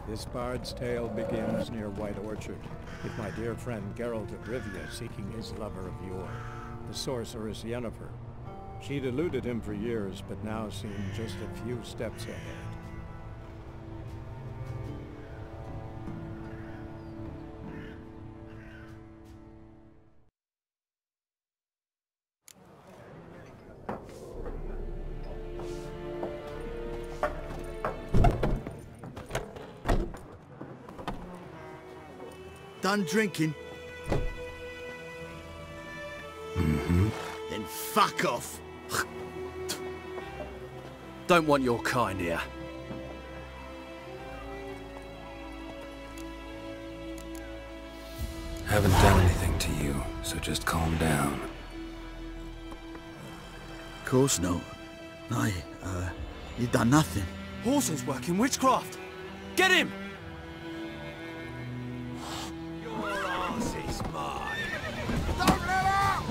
This bard's tale begins near White Orchard, with my dear friend Geralt of Rivia seeking his lover of yore, the sorceress Yennefer. She'd eluded him for years, but now seemed just a few steps ahead. Done drinking? Mm-hmm. Then fuck off! Don't want your kind here. Haven't done anything to you, so just calm down. Of course not. No, you done nothing. Horsel's working witchcraft! Get him! Your arse is mine. Don't let out!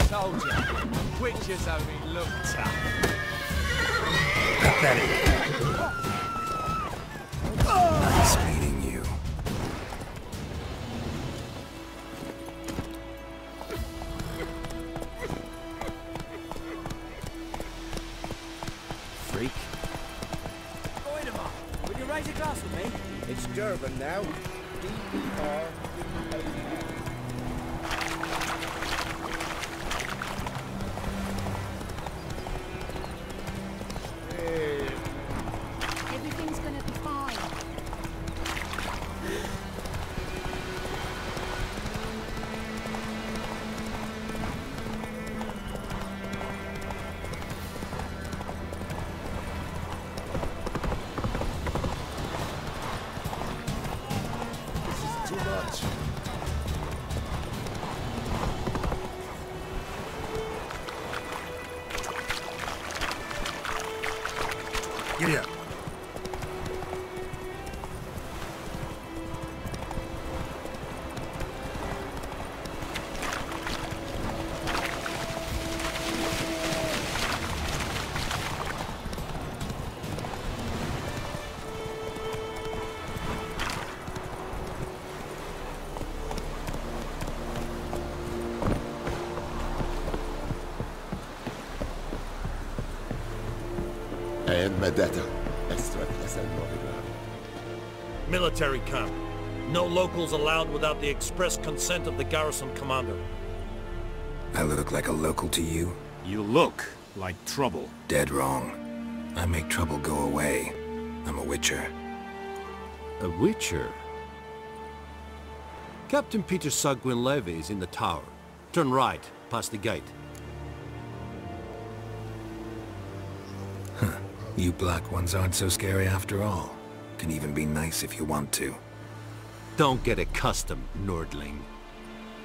Told you, witches only look tough. Pathetic. Nice meeting you. Freak. Wait a minute. Will you raise a glass with me? It's Durban now. D-E-R. Everything's gonna be fine. This is too much. Giddy up. And Medetta. Military camp. No locals allowed without the express consent of the garrison commander. I look like a local to you? You look like trouble. Dead wrong. I make trouble go away. I'm a witcher. A witcher? Captain Peter Sagwin Levy is in the tower. Turn right, past the gate. Huh. You black ones aren't so scary after all. Can even be nice if you want to. Don't get accustomed, Nordling.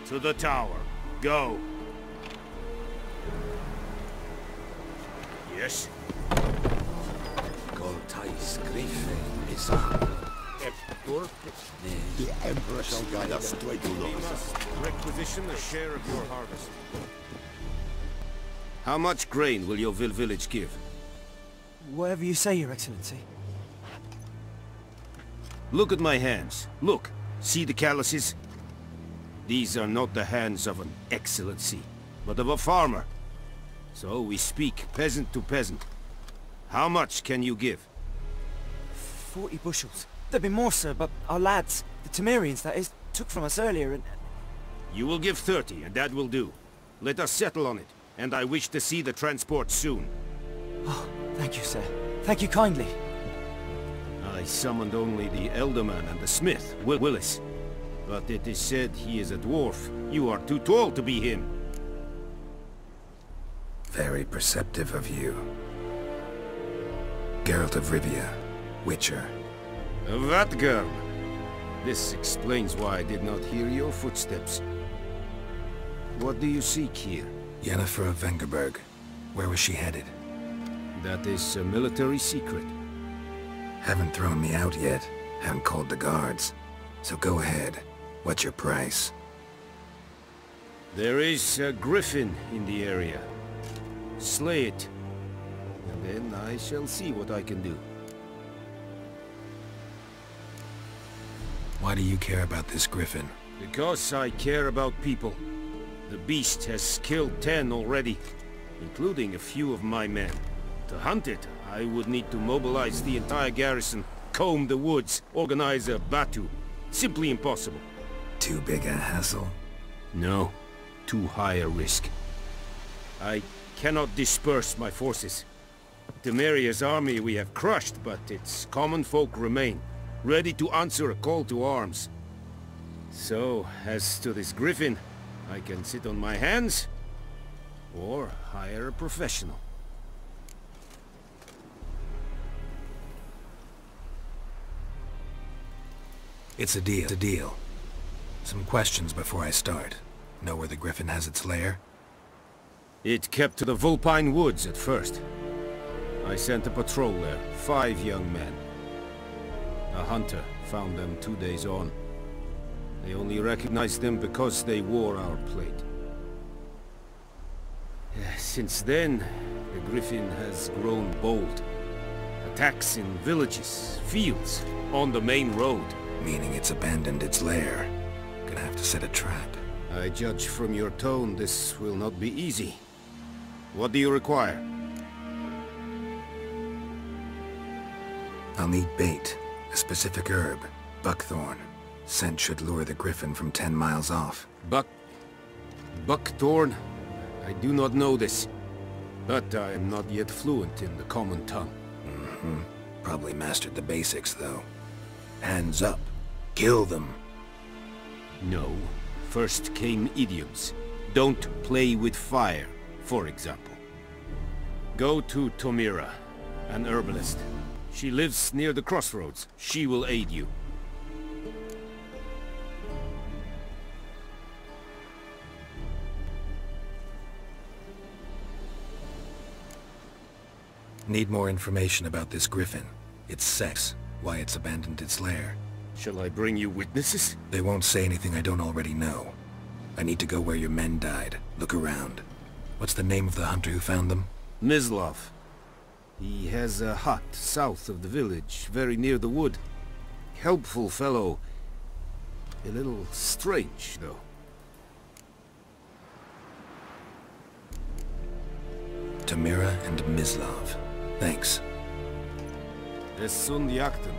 To the tower. Go. Yes? The Emperor shall guide us straight to We Lord. must requisition a share of your harvest. How much grain will your village give? Whatever you say, Your Excellency. Look at my hands. Look. See the calluses? These are not the hands of an excellency, but of a farmer. So we speak peasant to peasant. How much can you give? 40 bushels. There'd be more, sir, but our lads, the Temerians, that is, took from us earlier and... You will give 30, and that will do. Let us settle on it, and I wish to see the transport soon. Oh, thank you, sir. Thank you kindly. I summoned only the Elderman and the smith, Willis. But it is said he is a dwarf. You are too tall to be him. Very perceptive of you. Geralt of Rivia, Witcher. That girl. This explains why I did not hear your footsteps. What do you seek here? Yennefer of Vengerberg. Where was she headed? That is a military secret. Haven't thrown me out yet. Haven't called the guards. So go ahead. What's your price? There is a griffin in the area. Slay it, and then I shall see what I can do. Why do you care about this griffin? Because I care about people. The beast has killed 10 already, including a few of my men. To hunt it, I would need to mobilize the entire garrison, comb the woods, organize a battue. Simply impossible. Too big a hassle? No, too high a risk. I cannot disperse my forces. Temeria's army we have crushed, but its common folk remain, ready to answer a call to arms. So, as to this griffin, I can sit on my hands, or hire a professional. It's a deal. It's a deal. Some questions before I start. Know where the griffin has its lair? It kept to the Vulpine Woods at first. I sent a patrol there, 5 young men. A hunter found them 2 days on. They only recognized them because they wore our plate. Since then, the griffin has grown bold. Attacks in villages, fields, on the main road. Meaning it's abandoned its lair. Gonna have to set a trap. I judge from your tone this will not be easy. What do you require? I'll need bait. A specific herb. Buckthorn. Scent should lure the griffin from 10 miles off. Buckthorn? I do not know this. But I am not yet fluent in the common tongue. Mm-hmm. Probably mastered the basics, though. Hands up. Kill them. No. First came idioms. Don't play with fire, for example. Go to Tomira, an herbalist. She lives near the crossroads. She will aid you. Need more information about this griffin. Its sex, why it's abandoned its lair. Shall I bring you witnesses? They won't say anything I don't already know. I need to go where your men died. Look around. What's the name of the hunter who found them? Mislav. He has a hut south of the village, very near the wood. Helpful fellow. A little strange, though. Tomira and Mislav. Thanks. Es sunt jakten.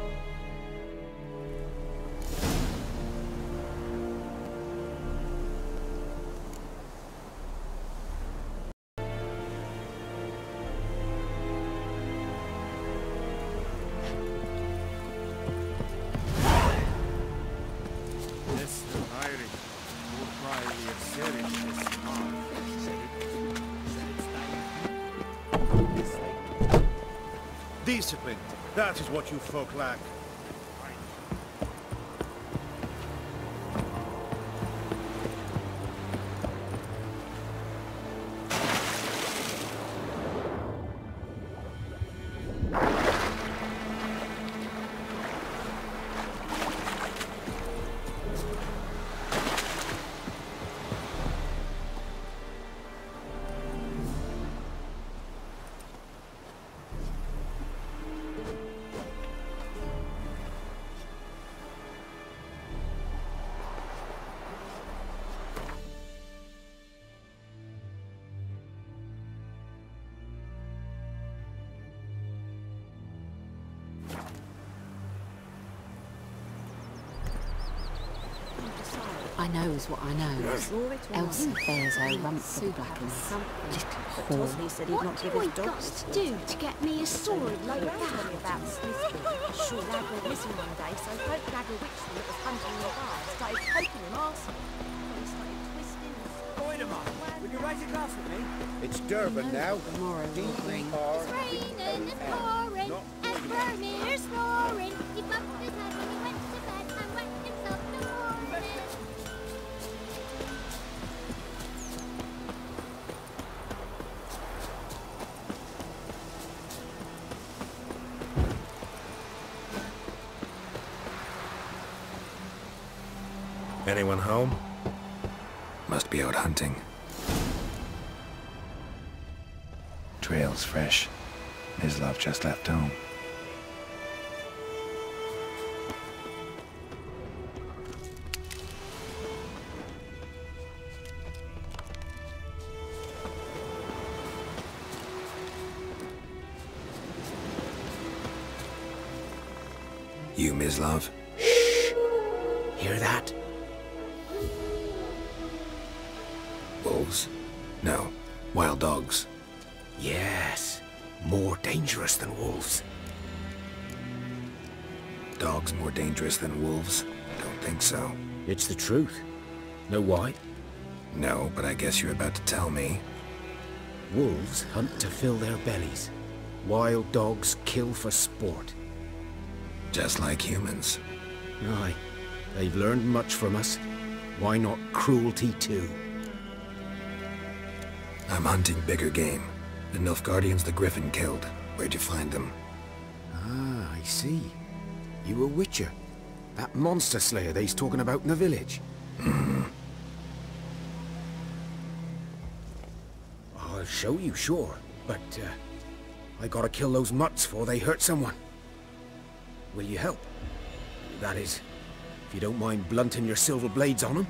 Discipline. That is what you folk lack. I knows what I knows. Elsie bears her rump for the black and little whore. What have we got to do to get me a sword like that? About sure lad went missing one day, so folk lad a witchman that was hunting the fire started poking him arsehole. He started twisting and... Boydemar, would you write a class with me? It's Durban now. Tomorrow will bring. It's raining, it's pouring, and Vermeer's snoring. He bumped his head when he went to bed and wet himself in the morning. Anyone home? Must must be out hunting. Trail's fresh. Mislav just left home. You, Mislav? Shh! Hear that? Wolves? No. Wild dogs. Yes. More dangerous than wolves. Dogs more dangerous than wolves? Don't think so. It's the truth. Know why? No, but I guess you're about to tell me. Wolves hunt to fill their bellies. Wild dogs kill for sport. Just like humans. Aye. They've learned much from us. Why not cruelty too? I'm hunting bigger game. The Nilfgaardians the Griffin killed. Where'd you find them? Ah, I see. You a witcher. That monster slayer they's talking about in the village. Mm-hmm. I'll show you, sure. But, I gotta kill those mutts before they hurt someone. Will you help? That is, if you don't mind blunting your silver blades on them.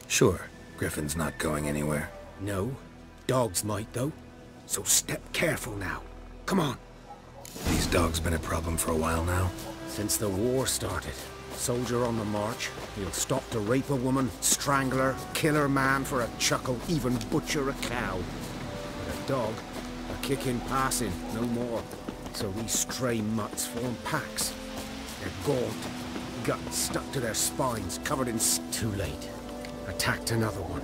Sure. Griffin's not going anywhere. No. Dogs might, though. So step careful now. Come on. These dogs been a problem for a while now? Since the war started. Soldier on the march. He'll stop to rape a woman, strangle her, kill her man for a chuckle, even butcher a cow. But a dog, a kick in passing, no more. So these stray mutts form packs. They're gaunt, guts stuck to their spines, covered in... Too late. Attacked another one.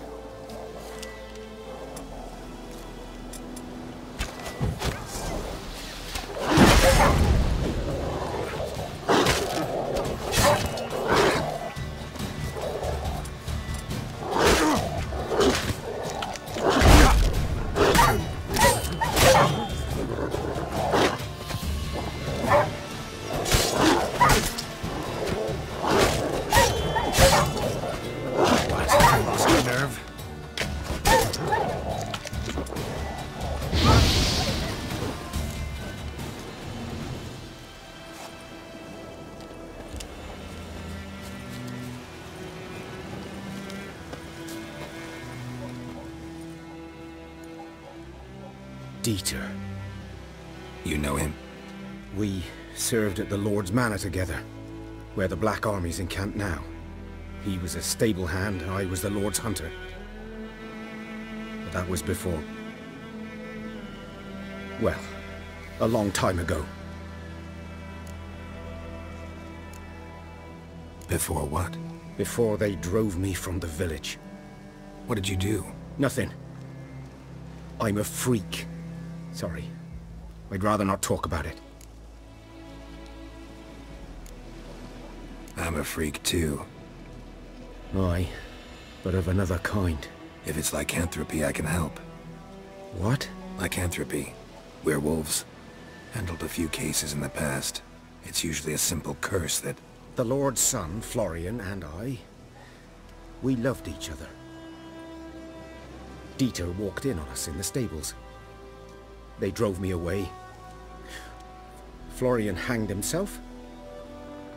Dieter. You know him? We served at the Lord's Manor together, where the Black Army's encamped now. He was a stable hand, I was the Lord's hunter. But that was before... well, a long time ago. Before what? Before they drove me from the village. What did you do? Nothing. I'm a freak. Sorry. I'd rather not talk about it. I'm a freak too. Aye, but of another kind. If it's lycanthropy, I can help. What? Lycanthropy. Werewolves. Handled a few cases in the past. It's usually a simple curse that... The Lord's son, Florian, and I... we loved each other. Dieter walked in on us in the stables. They drove me away. Florian hanged himself.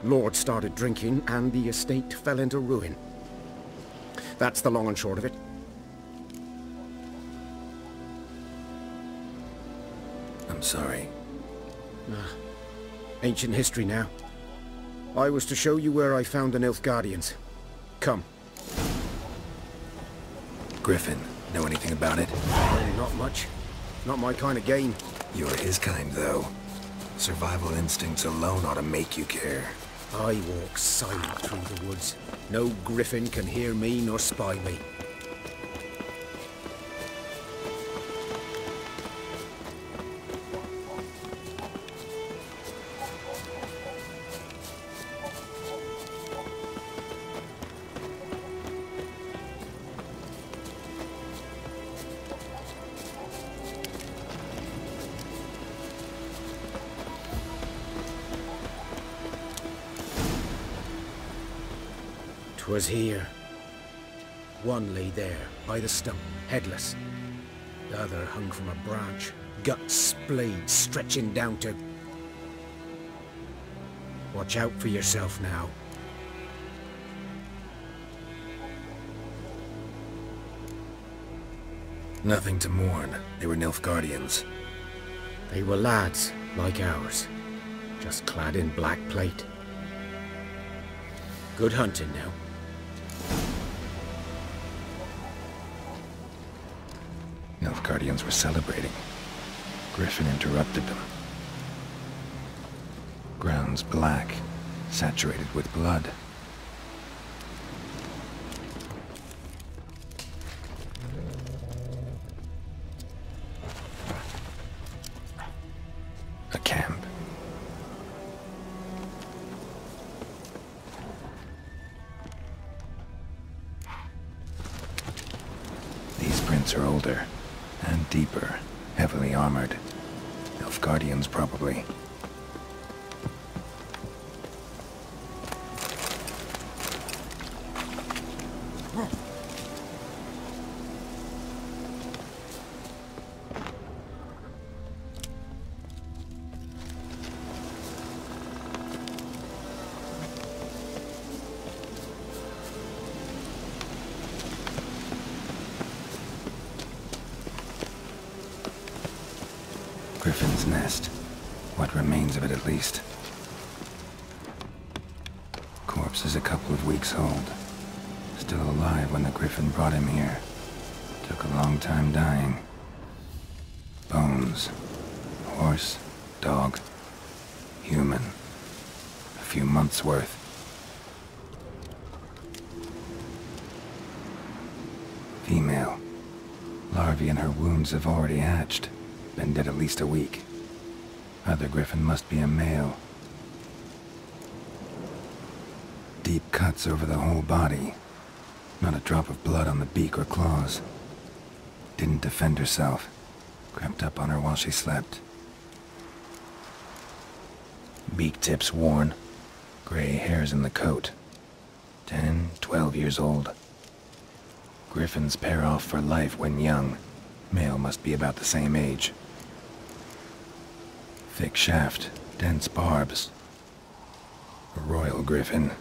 Lord started drinking, and the estate fell into ruin. That's the long and short of it. I'm sorry. Ancient history now. I was to show you where I found the Nilfgaardians. Come. Griffin, know anything about it? Not much. Not my kind of game. You're his kind, though. Survival instincts alone ought to make you care. I walk silent through the woods. No griffin can hear me nor spy me. 'Twas here. One lay there, by the stump, headless. The other hung from a branch, guts splayed, stretching down to... Watch out for yourself now. Nothing to mourn. They were Nilfgaardians. They were lads, like ours, just clad in black plate. Good hunting now. Nilfgaardians were celebrating. Griffin interrupted them. Grounds black, saturated with blood. A camp. These prints are older and deeper, heavily armored. Nilfgaardians, probably. Griffin's nest. What remains of it, at least. Corpse is a couple of weeks old. Still alive when the Griffin brought him here. Took a long time dying. Bones. Horse. Dog. Human. A few months' worth. Female. Larvae in her wounds have already hatched. Been dead at least a week. Other Griffin must be a male. Deep cuts over the whole body. Not a drop of blood on the beak or claws. Didn't defend herself. Crept up on her while she slept. Beak tips worn. Gray hairs in the coat. 10, 12 years old. Griffins pair off for life when young. Male must be about the same age. Thick shaft, dense barbs. A royal griffin.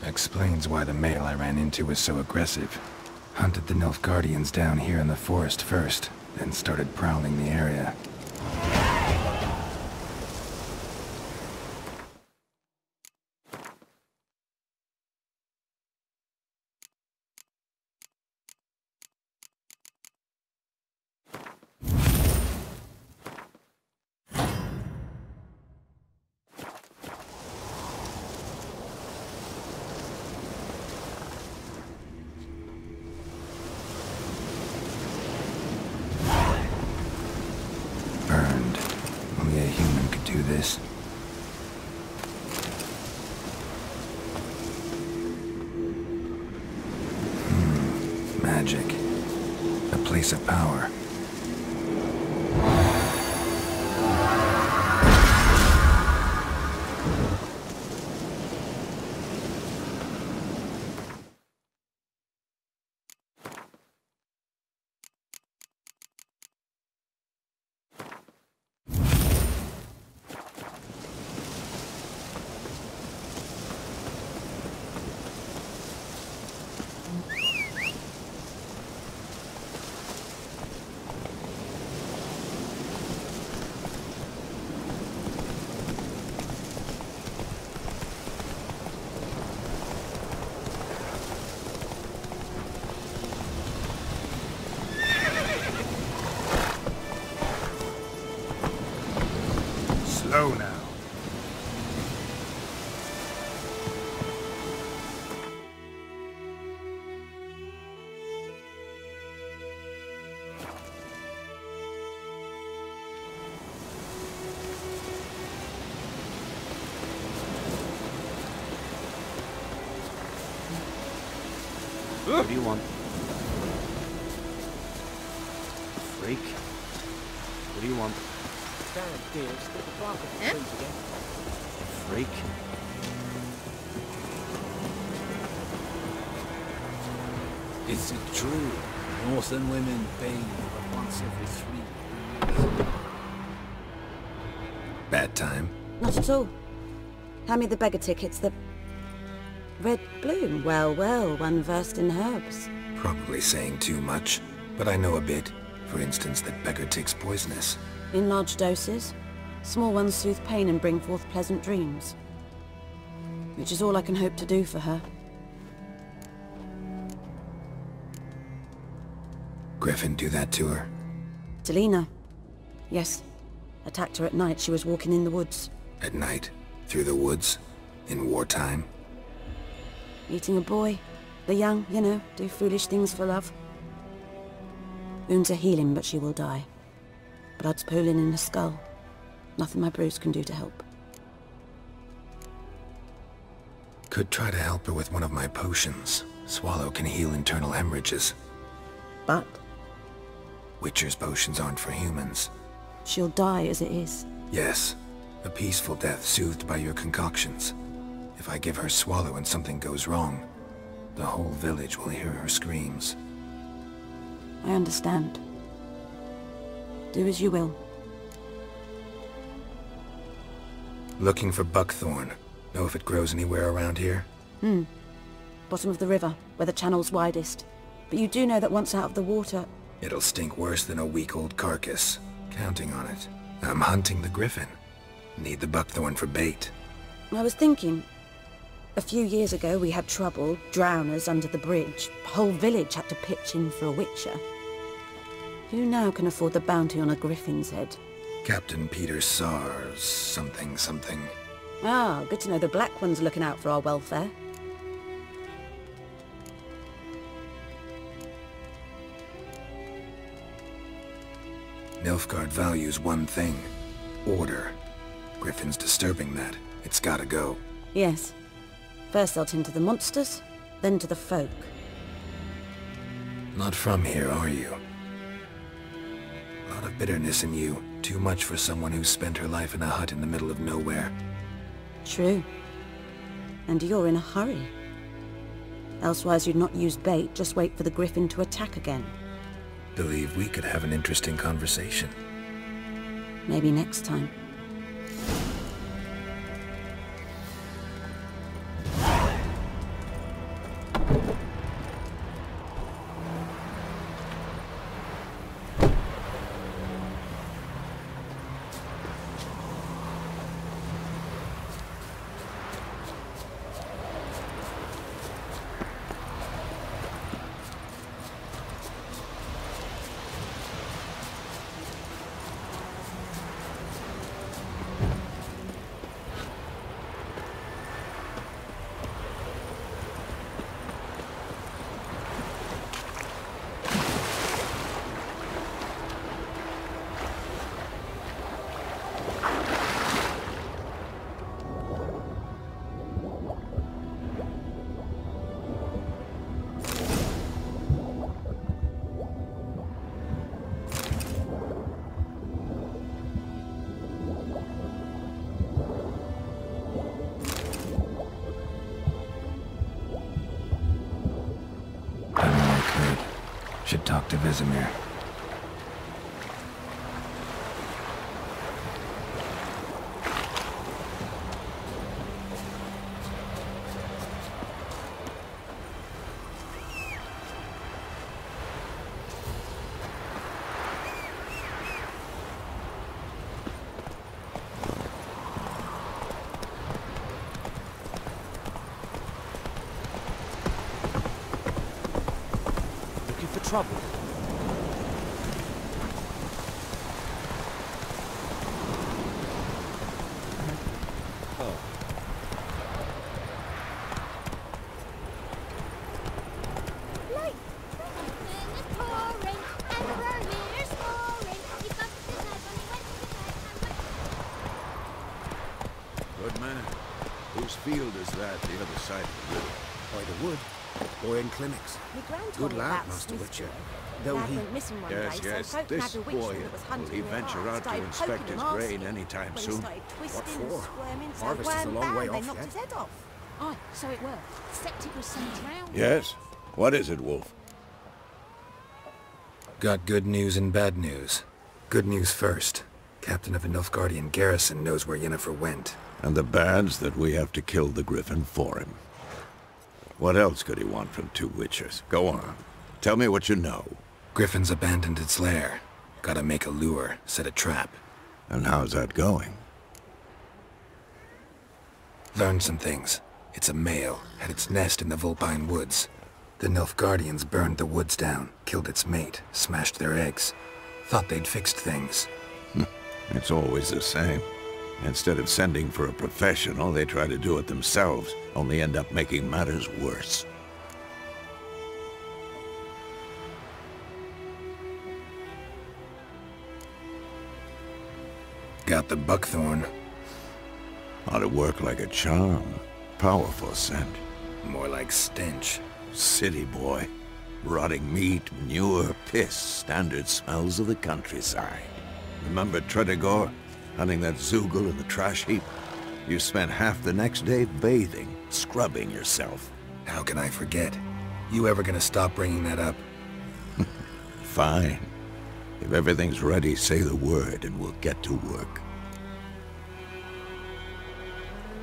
Explains why the male I ran into was so aggressive. Hunted the Nilfgaardians down here in the forest first, then started prowling the area. Magic. A place of power. Slow now. What do you want? Freak? What do you want? Damn dear, stick the bark of the trees again. Freak? Is it true? Northern women bathe once every 3 years. Bad time? Not at all. Hand me the beggar tickets, the... Red bloom. Well, well, one versed in herbs. Probably saying too much, but I know a bit. For instance, that beggar tick's poisonous. In large doses. Small ones soothe pain and bring forth pleasant dreams. Which is all I can hope to do for her. Griffin do that to her? Delina. Yes. Attacked her at night. She was walking in the woods. At night? Through the woods? In wartime? Eating a boy. The young, you know, do foolish things for love. Wounds are healing, but she will die. Blood's pooling in her skull. Nothing my brews can do to help. Could try to help her with one of my potions. Swallow can heal internal hemorrhages. But? Witcher's potions aren't for humans. She'll die as it is. Yes. A peaceful death soothed by your concoctions. If I give her Swallow and something goes wrong, the whole village will hear her screams. I understand. Do as you will. Looking for buckthorn. Know if it grows anywhere around here? Bottom of the river, where the channel's widest. But you do know that once out of the water... It'll stink worse than a week-old carcass. Counting on it. I'm hunting the griffin. Need the buckthorn for bait. I was thinking... A few years ago we had trouble, drowners under the bridge. The whole village had to pitch in for a witcher. Who now can afford the bounty on a griffin's head? Captain Peter Sars, something. Ah, good to know the Black One's looking out for our welfare. Nilfgaard values one thing. Order. Griffin's disturbing that. It's gotta go. Yes. First they'll tend to the monsters, then to the folk. Not from here, are you? A lot of bitterness in you. Too much for someone who spent her life in a hut in the middle of nowhere. True. And you're in a hurry. Elsewise you'd not use bait, just wait for the griffin to attack again. Believe we could have an interesting conversation. Maybe next time. Should talk to Vizimir. Trouble. Good man. Whose field is that, the other side of the river? By the wood. Or in clinics. Good lad, Master Witcher. Though Lad he... went missing one Yes, day, yes, so folk this nabbed a witch boy, that was will hunting he nearby, venture out to started inspect poking his him grain arsey. anytime When he soon? started What twisting and for? squirming, so Harvest is a wham long way bam, they off knocked yet. his head off. Aye, so it were. Except it was some drowned. Yes? What is it, Wolf? Got good news and bad news. Good news first. Captain of a Nilfgaardian garrison knows where Yennefer went. And the bad's that we have to kill the Griffin for him. What else could he want from two witchers? Go on. Tell me what you know. Griffin's abandoned its lair. Gotta make a lure, set a trap. And how's that going? Learned some things. It's a male, had its nest in the Vulpine Woods. The Nilfgaardians burned the woods down, killed its mate, smashed their eggs. Thought they'd fixed things. It's always the same. Instead of sending for a professional, they try to do it themselves, only end up making matters worse. Got the buckthorn. Ought to work like a charm. Powerful scent. More like stench. City boy. Rotting meat, manure, piss, standard smells of the countryside. Remember Tredegor? Hunting that Zoogle in the trash heap? You spent half the next day bathing, scrubbing yourself. How can I forget? You ever gonna stop bringing that up? Fine. If everything's ready, say the word and we'll get to work.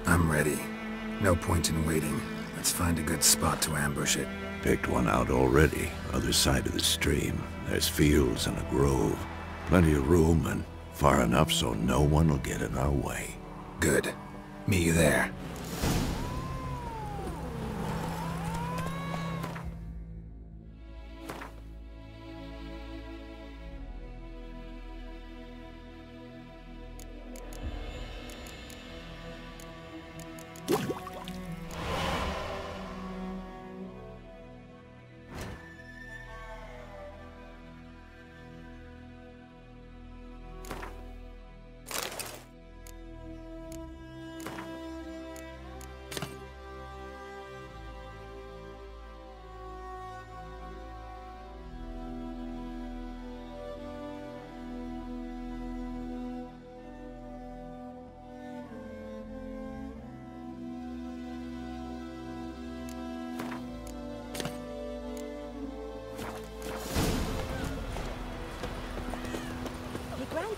I'm ready. No point in waiting. Let's find a good spot to ambush it. Picked one out already, other side of the stream. There's fields and a grove. Plenty of room and far enough so no one will get in our way. Good. Meet you there.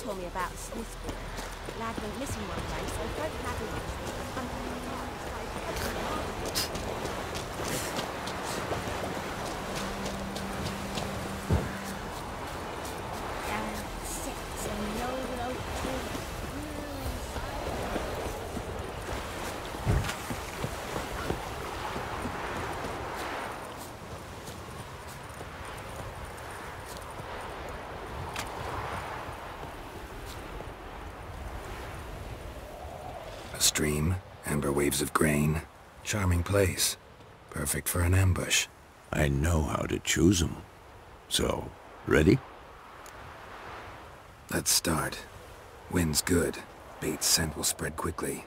Told me about Smithsburg. Lad went missing one day, so both lad and witch was hunting the car and started poking him down six and no oak tree. A stream, amber waves of grain. Charming place. Perfect for an ambush. I know how to choose them. So, ready? Let's start. Wind's good. Bait's scent will spread quickly.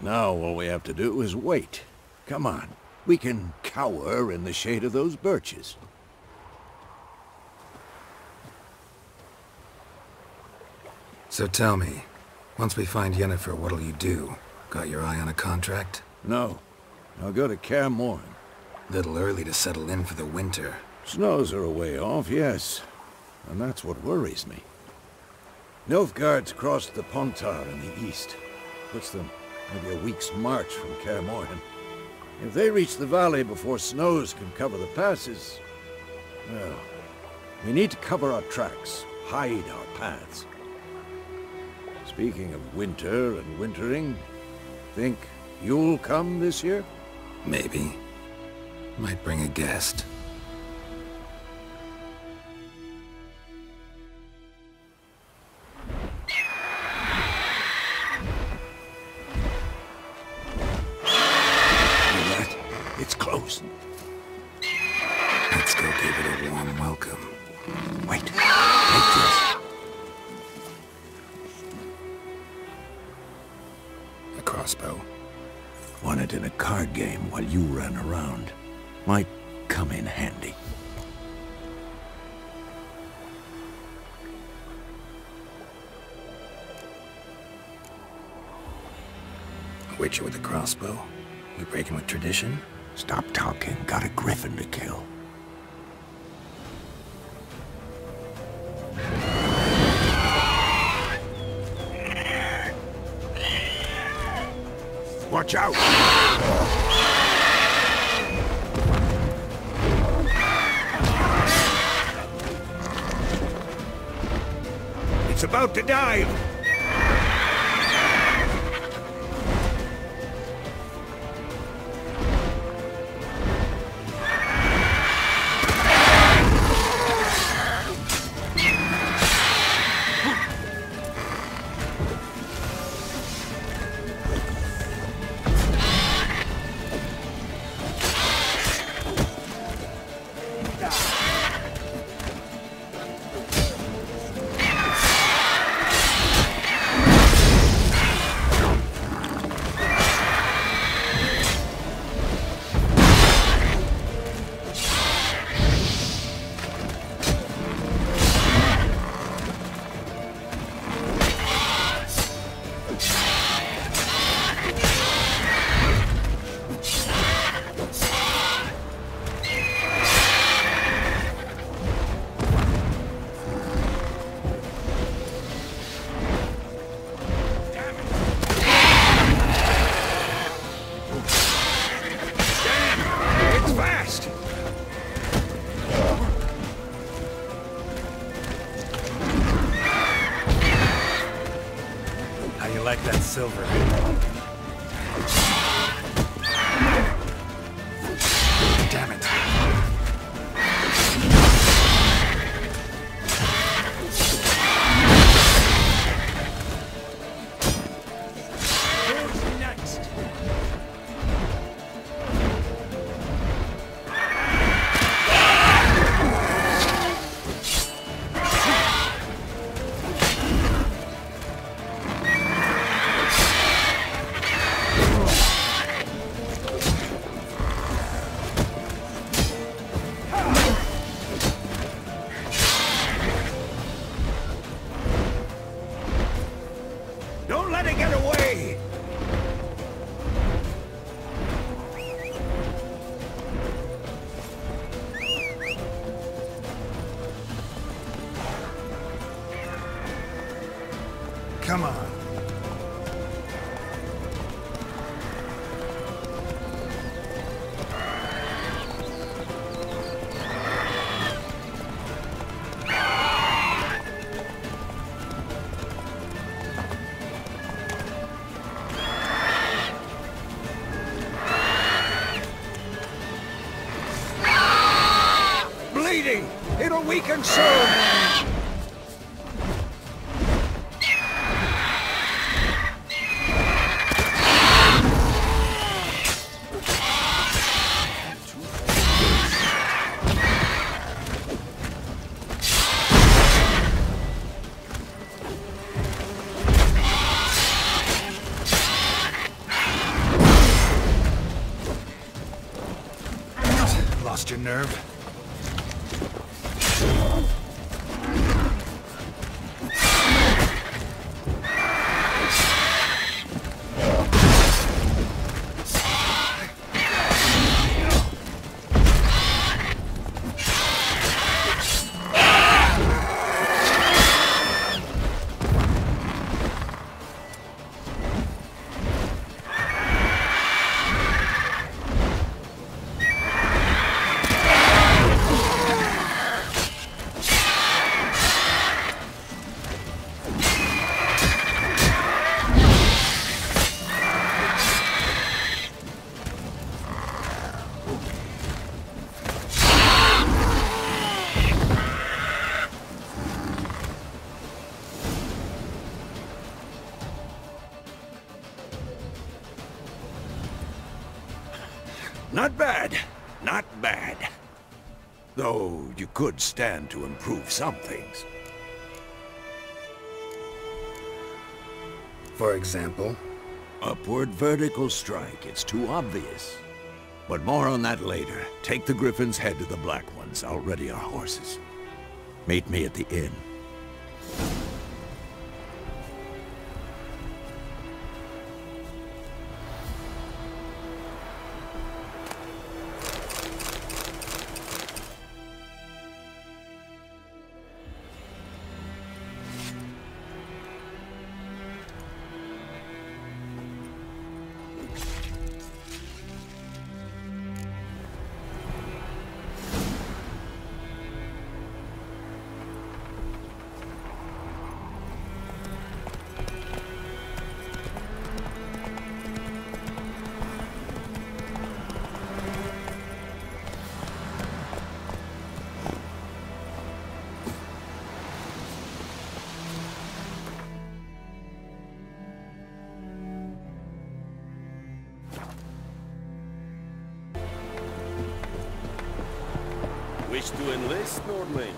Now all we have to do is wait. Come on. We can cower in the shade of those birches. So tell me, once we find Yennefer, what'll you do? Got your eye on a contract? No. I'll go to Kaer Morhen. Little early to settle in for the winter. Snows are a way off, yes. And that's what worries me. Nilfgaard's crossed the Pontar in the east. Puts them maybe a week's march from Kaer Morhen. If they reach the valley before snows can cover the passes, well, we need to cover our tracks, hide our paths. Speaking of winter and wintering, think you'll come this year? Maybe. Might bring a guest. It's close. Let's go give it a warm welcome. Wait. Take this. A crossbow. Won it in a card game while you ran around. Might come in handy. A witcher with a crossbow? We breaking with tradition? Stop talking. Got a griffin to kill. Watch out! It's about to dive! Like that silver. Damn it. Who's next? Don't let it get away! Come on. Bleeding! It'll weaken soon! Lost your nerve? Not bad. Not bad. Though you could stand to improve some things. For example? Upward vertical strike. It's too obvious. But more on that later. Take the Griffin's head to the Black Ones. I'll ready our horses. Meet me at the inn. Wish to enlist, Nordling?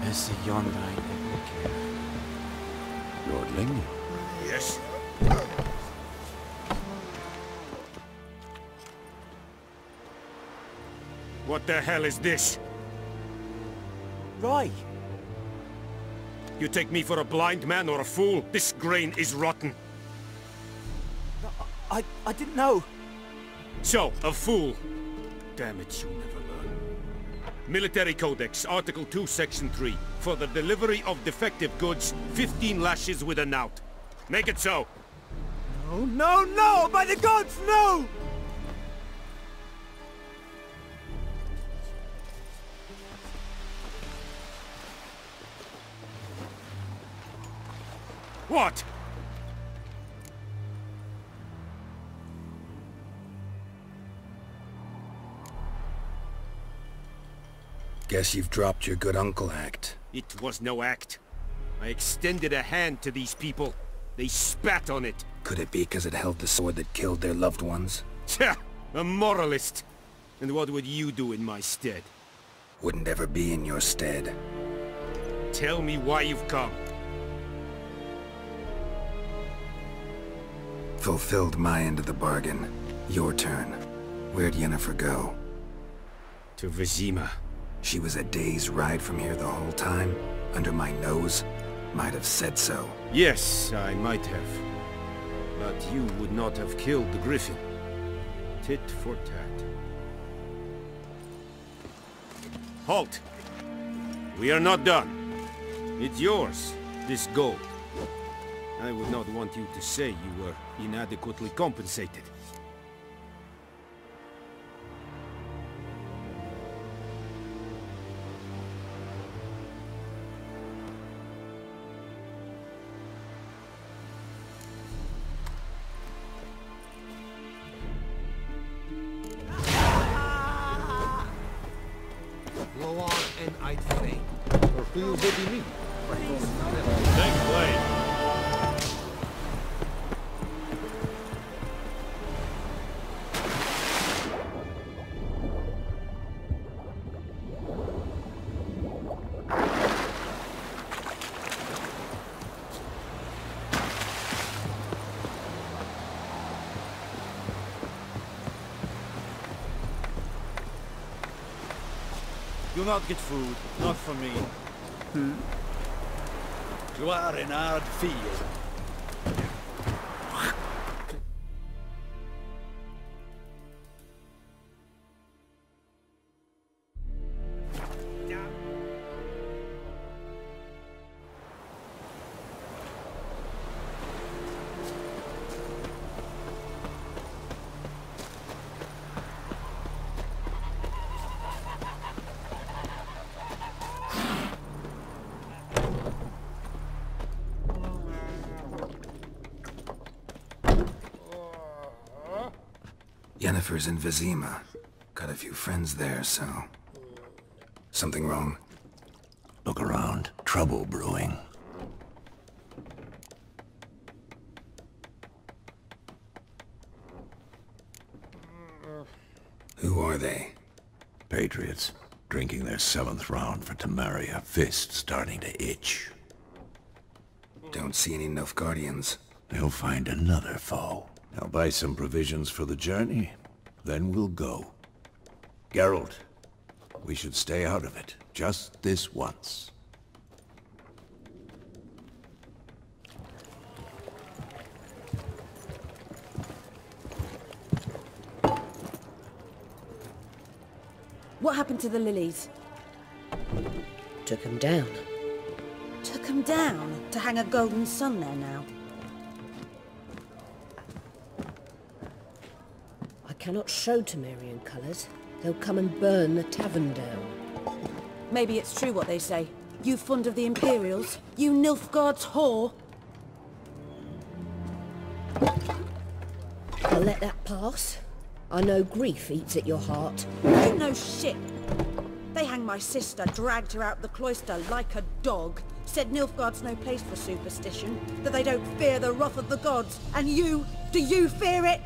Esse yonder ain't Nordling? Yes. What the hell is this? Right. You take me for a blind man or a fool? This grain is rotten. I didn't know. So, a fool. Damn it, you never learn. Military Codex, Article 2, Section 3. For the delivery of defective goods, 15 lashes with a knout. Make it so. No, no, no! By the gods, no! What? Guess you've dropped your good uncle act. It was no act. I extended a hand to these people. They spat on it. Could it be because it held the sword that killed their loved ones? Tja, a moralist. And what would you do in my stead? Wouldn't ever be in your stead. Tell me why you've come. Fulfilled my end of the bargain. Your turn. Where'd Yennefer go? To Vizima. She was a day's ride from here the whole time? Under my nose? Might have said so. Yes, I might have. But you would not have killed the griffin. Tit for tat. Halt! We are not done. It's yours, this gold. I would not want you to say you were inadequately compensated. Blow on and I'd faint. Or feel baby me. Thanks, Blade. Do not get food, not for me. You are in hard field. Yennefer's in Vizima. Got a few friends there, so... Something wrong? Look around. Trouble brewing. Who are they? Patriots. Drinking their 7th round for Temeria. Fist starting to itch. Don't see any Nilfgaardians. They'll find another foe. I'll buy some provisions for the journey. Then we'll go. Geralt, we should stay out of it. Just this once. What happened to the lilies? Took him down. Took them down to hang a golden sun there now. I cannot show Temerian colours. They'll come and burn the tavern down. Maybe it's true what they say. You fond of the Imperials? You Nilfgaard's whore? I'll let that pass. I know grief eats at your heart. You know shit. They hanged my sister, dragged her out the cloister like a dog. Said Nilfgaard's no place for superstition, that they don't fear the wrath of the gods. And you, do you fear it?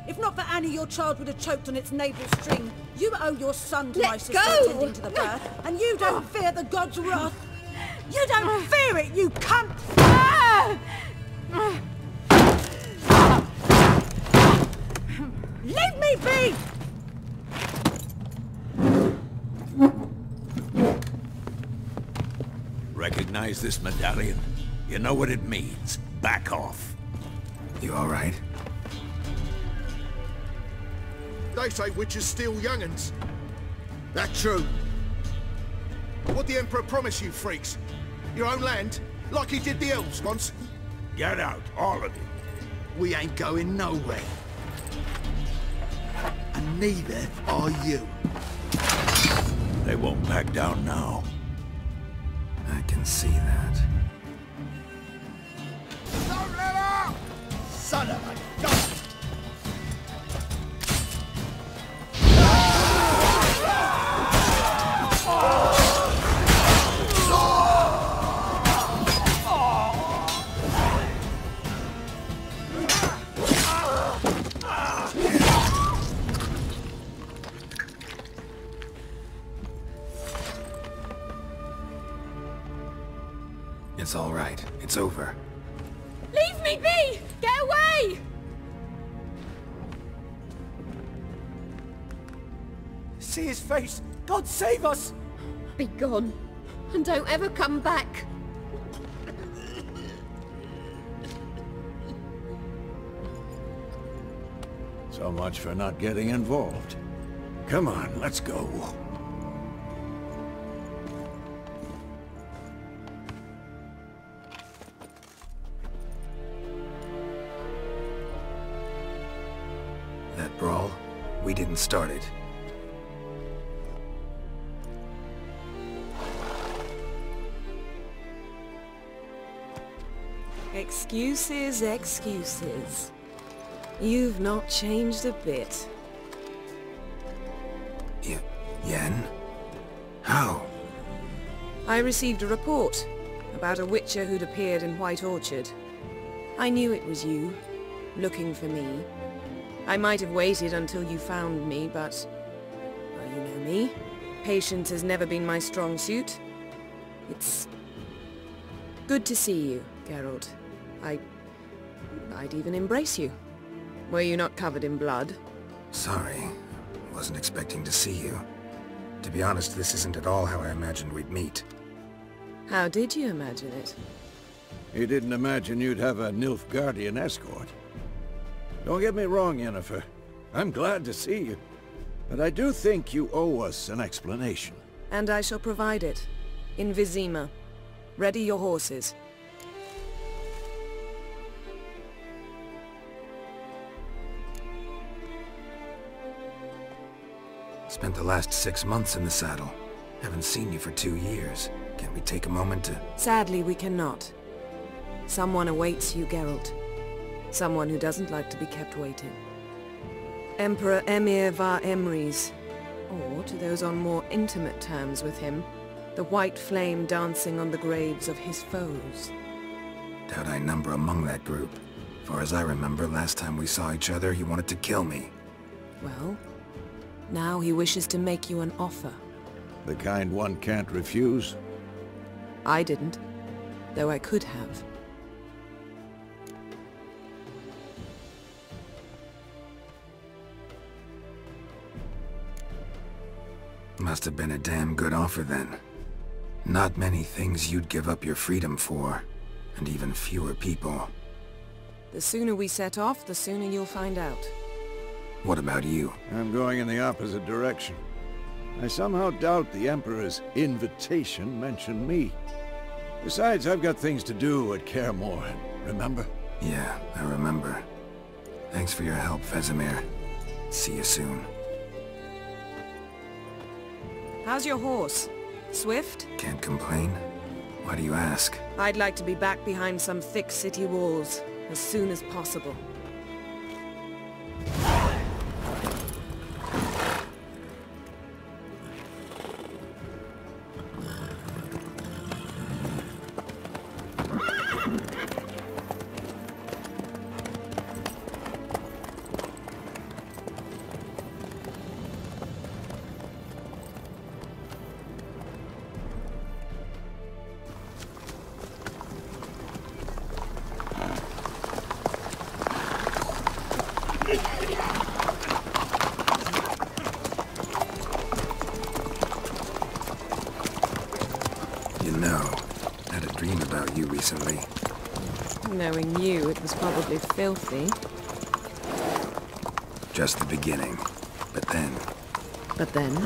If not for Annie, your child would have choked on its navel string. You owe your son to my Let sister go! attending to the birth, and you don't fear the god's wrath. You don't fear it, you cunt! Leave me be! Recognize this medallion? You know what it means. Back off. You all right? They say witches steal young'uns. That true? What the Emperor promise you, freaks? Your own land? Like he did the elves once? Get out, all of you. We ain't going nowhere. And neither are you. They won't back down now. I can see that. Don't let up! Son of a gun! It's all right. It's over. Leave me be! Get away! See his face! God save us! Be gone. And don't ever come back. So much for not getting involved. Come on, let's go. That brawl, we didn't start it. Excuses, excuses. You've not changed a bit. Yen? How? I received a report about a witcher who'd appeared in White Orchard. I knew it was you, looking for me. I might have waited until you found me, but... well, you know me. Patience has never been my strong suit. It's... good to see you, Geralt. I'd even embrace you. Were you not covered in blood? Sorry. Wasn't expecting to see you. To be honest, this isn't at all how I imagined we'd meet. How did you imagine it? You didn't imagine you'd have a Nilfgaardian escort. Don't get me wrong, Yennefer. I'm glad to see you. But I do think you owe us an explanation. And I shall provide it. In Vizima. Ready your horses. Spent the last 6 months in the saddle. Haven't seen you for 2 years. Can we take a moment to... Sadly, we cannot. Someone awaits you, Geralt. Someone who doesn't like to be kept waiting. Emperor Emir var Emrys. Or, to those on more intimate terms with him, the white flame dancing on the graves of his foes. Doubt I number among that group. Far as I remember, last time we saw each other, he wanted to kill me. Well, now he wishes to make you an offer. The kind one can't refuse? I didn't, though I could have. Must have been a damn good offer then. Not many things you'd give up your freedom for, and even fewer people. The sooner we set off, the sooner you'll find out. What about you? I'm going in the opposite direction. I somehow doubt the Emperor's invitation mentioned me. Besides, I've got things to do at Kaer Morhen, remember? Yeah, I remember. Thanks for your help, Vesemir. See you soon. How's your horse? Swift? Can't complain. Why do you ask? I'd like to be back behind some thick city walls, as soon as possible. know. Had a dream about you recently. Knowing you, it was probably filthy. Just the beginning. But then... But then?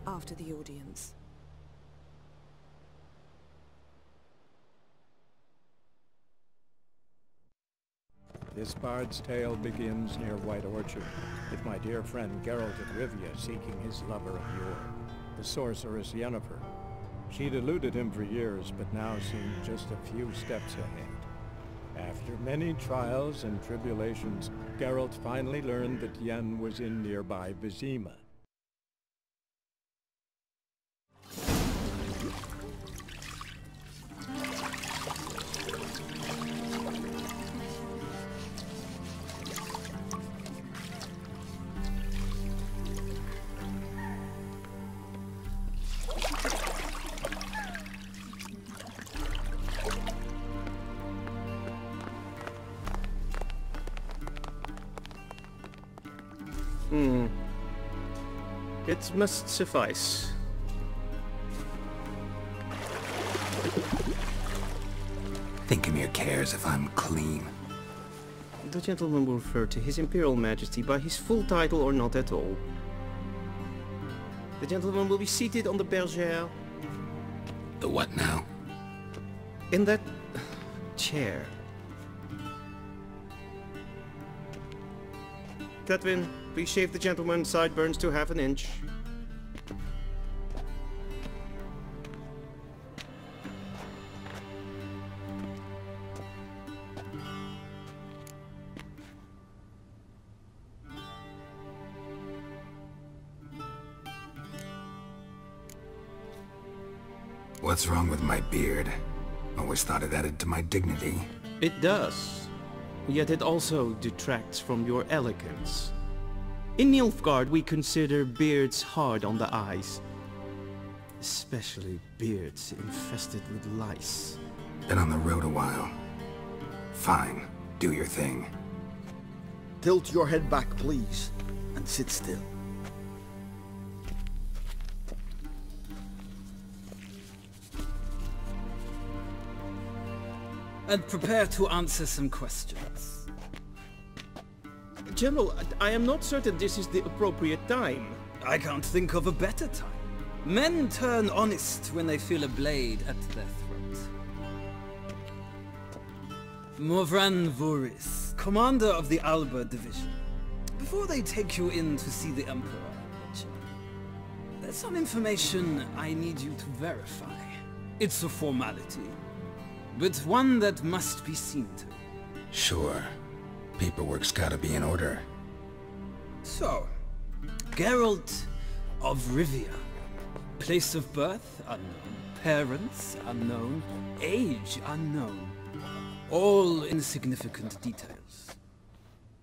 After the audience. This bard's tale begins near White Orchard, with my dear friend Geralt of Rivia seeking his lover of yore, the sorceress Yennefer. She'd eluded him for years, but now seemed just a few steps ahead. After many trials and tribulations, Geralt finally learned that Yen was in nearby Vizima. It must suffice. Thinkamir cares if I'm clean. The gentleman will refer to His Imperial Majesty by his full title or not at all. The gentleman will be seated on the bergère. The what now? In that chair. Tetwin, please shave the gentleman's sideburns to ½ an inch. What's wrong with my beard? Always thought it added to my dignity. It does. Yet it also detracts from your elegance. In Nilfgaard we consider beards hard on the eyes. Especially beards infested with lice. Been on the road a while. Fine, do your thing. Tilt your head back, please, and sit still. And prepare to answer some questions. General, I am not certain this is the appropriate time. I can't think of a better time. Men turn honest when they feel a blade at their throat. Morvran Voris, commander of the Alba Division. Before they take you in to see the Emperor, there's some information I need you to verify. It's a formality, but one that must be seen to. Sure. Paperwork's gotta be in order. So, Geralt of Rivia. Place of birth unknown. Parents unknown. Age unknown. All insignificant details.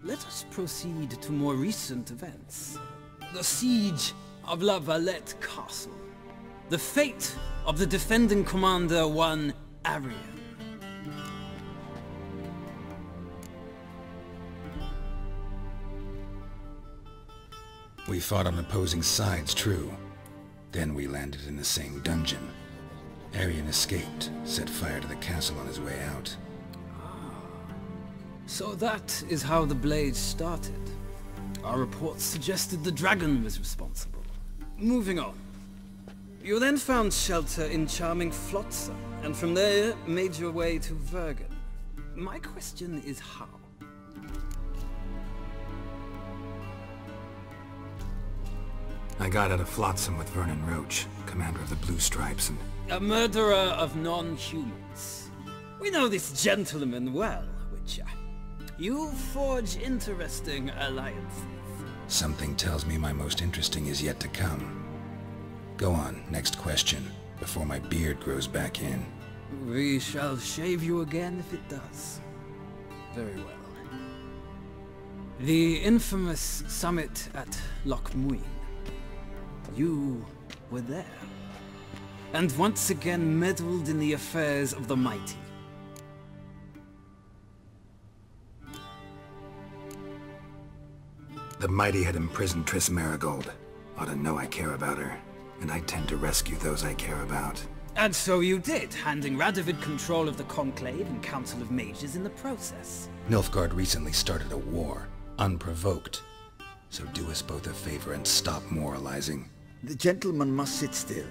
Let us proceed to more recent events. The siege of La Valette Castle. The fate of the defending commander, one Arian. We fought on opposing sides, true. Then we landed in the same dungeon. Arian escaped, set fire to the castle on his way out. So that is how the Blade started. Our reports suggested the dragon was responsible. Moving on. You then found shelter in charming Flotsam, and from there made your way to Vergen. My question is how? I got out of Flotsam with Vernon Roach, commander of the Blue Stripes, and... A murderer of non-humans. We know this gentleman well, Witcher. You forge interesting alliances. Something tells me my most interesting is yet to come. Go on, next question, before my beard grows back in. We shall shave you again if it does. Very well. The infamous summit at Loch Muin. You were there. And once again meddled in the affairs of the mighty. The mighty had imprisoned Triss Marigold. Ought to know I care about her, and I tend to rescue those I care about. And so you did, handing Radovid control of the Conclave and Council of Mages in the process. Nilfgaard recently started a war, unprovoked. So do us both a favor and stop moralizing. The gentleman must sit still.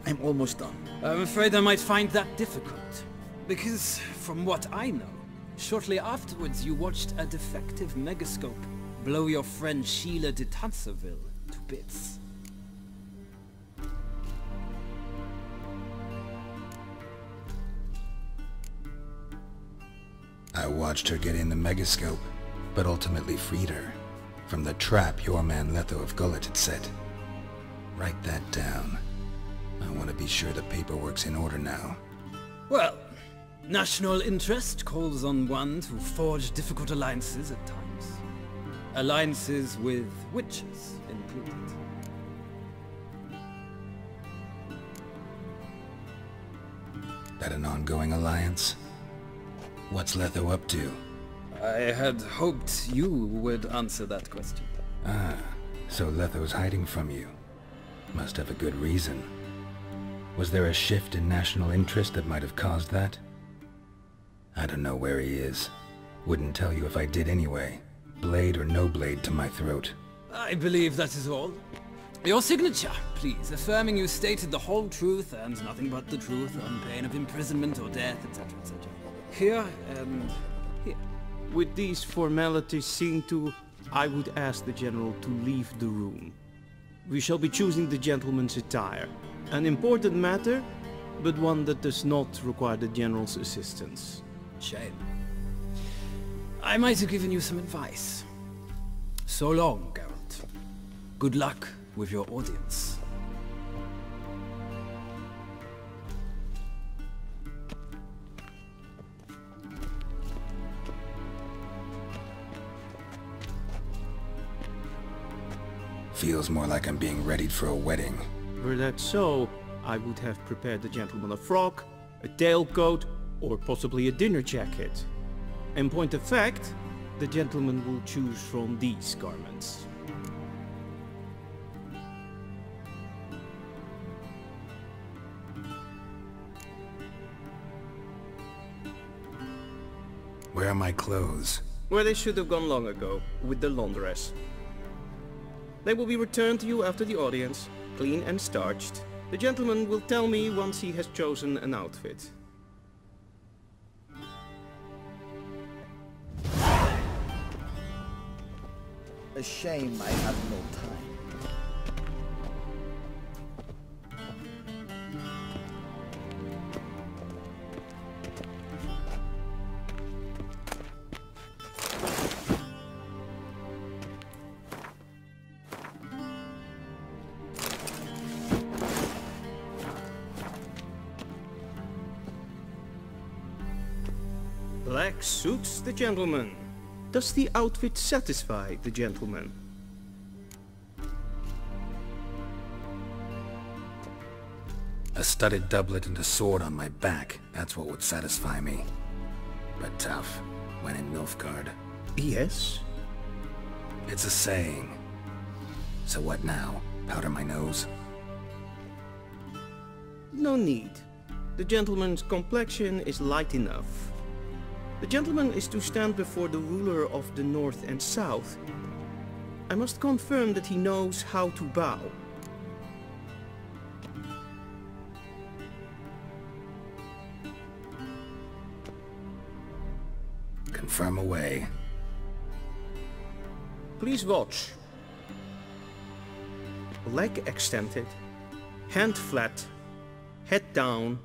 I'm almost done. I'm afraid I might find that difficult. Because, from what I know, shortly afterwards you watched a defective megascope blow your friend Sheila de Tanserville to bits. I watched her get in the megascope, but ultimately freed her from the trap your man Letho of Gullet had set. Write that down. I want to be sure the paperwork's in order now. Well, national interest calls on one to forge difficult alliances at times. Alliances with witches included. That an ongoing alliance? What's Letho up to? I had hoped you would answer that question. Ah, so Letho's hiding from you. Must have a good reason. Was there a shift in national interest that might have caused that? I don't know where he is. Wouldn't tell you if I did anyway. Blade or no blade to my throat. I believe that is all. Your signature, please, affirming you stated the whole truth and nothing but the truth on pain of imprisonment or death, etc., etc. Here and here. With these formalities seen to, I would ask the General to leave the room. We shall be choosing the gentleman's attire. An important matter, but one that does not require the General's assistance. Shame. I might have given you some advice. So long, Geralt. Good luck with your audience. Feels more like I'm being readied for a wedding. Were that so, I would have prepared the gentleman a frock, a tailcoat, or possibly a dinner jacket. In point of fact, the gentleman will choose from these garments. Where are my clothes? Where they should have gone long ago, with the laundress. They will be returned to you after the audience, clean and starched. The gentleman will tell me once he has chosen an outfit. A shame I have no time. Black suits the gentleman. Does the outfit satisfy the gentleman? A studded doublet and a sword on my back. That's what would satisfy me. But tough, when in Nilfgaard. Yes? It's a saying. So what now? Powder my nose? No need. The gentleman's complexion is light enough. The gentleman is to stand before the ruler of the North and South. I must confirm that he knows how to bow. Confirm away. Please watch. Leg extended, hand flat, head down,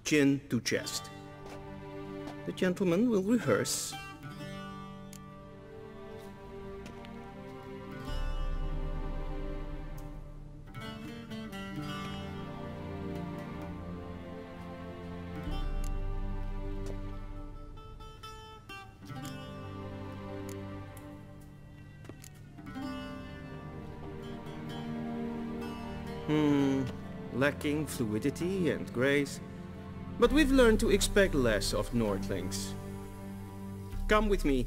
chin to chest. The gentleman will rehearse. Lacking fluidity and grace, but we've learned to expect less of Nordlings. Come with me.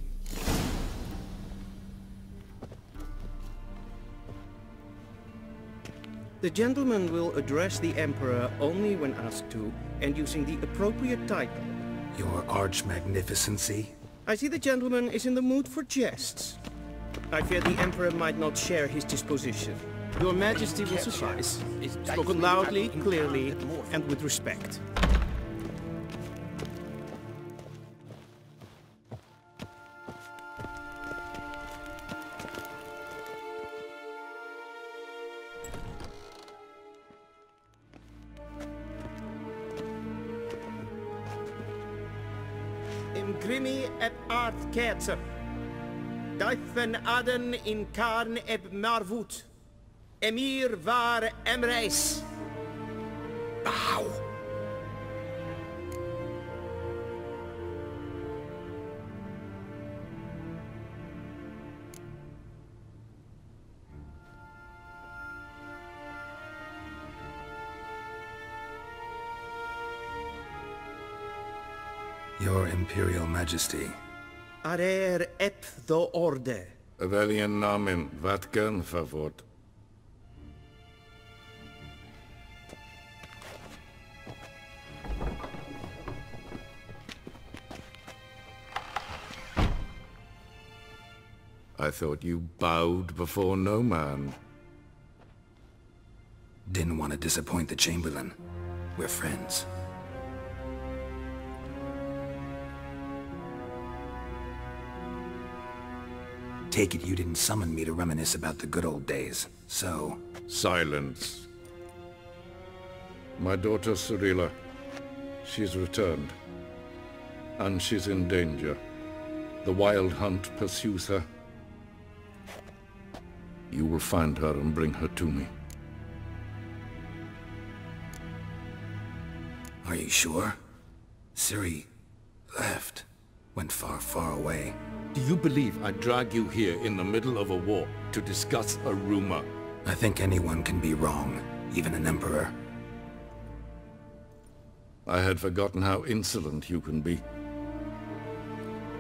The gentleman will address the Emperor only when asked to, and using the appropriate title. Your Arch-Magnificency? I see the gentleman is in the mood for jests. I fear the Emperor might not share his disposition. Your Majesty will suffice. Spoken loudly, clearly, and with respect. Imgrimi eb art ketzer. Duifen aden in karn eb marvoet. Emir var Emreis. Bow. Your Imperial Majesty. Arer ep the orde. Welchen Namen, wat gern favort? I thought you bowed before no man. Didn't want to disappoint the Chamberlain. We're friends. Take it you didn't summon me to reminisce about the good old days, so... Silence. My daughter Cyrilla, she's returned. And she's in danger. The Wild Hunt pursues her. You will find her and bring her to me. Are you sure? Ciri left. Went far, far away. Do you believe I drag you here in the middle of a war to discuss a rumor? I think anyone can be wrong, even an emperor. I had forgotten how insolent you can be.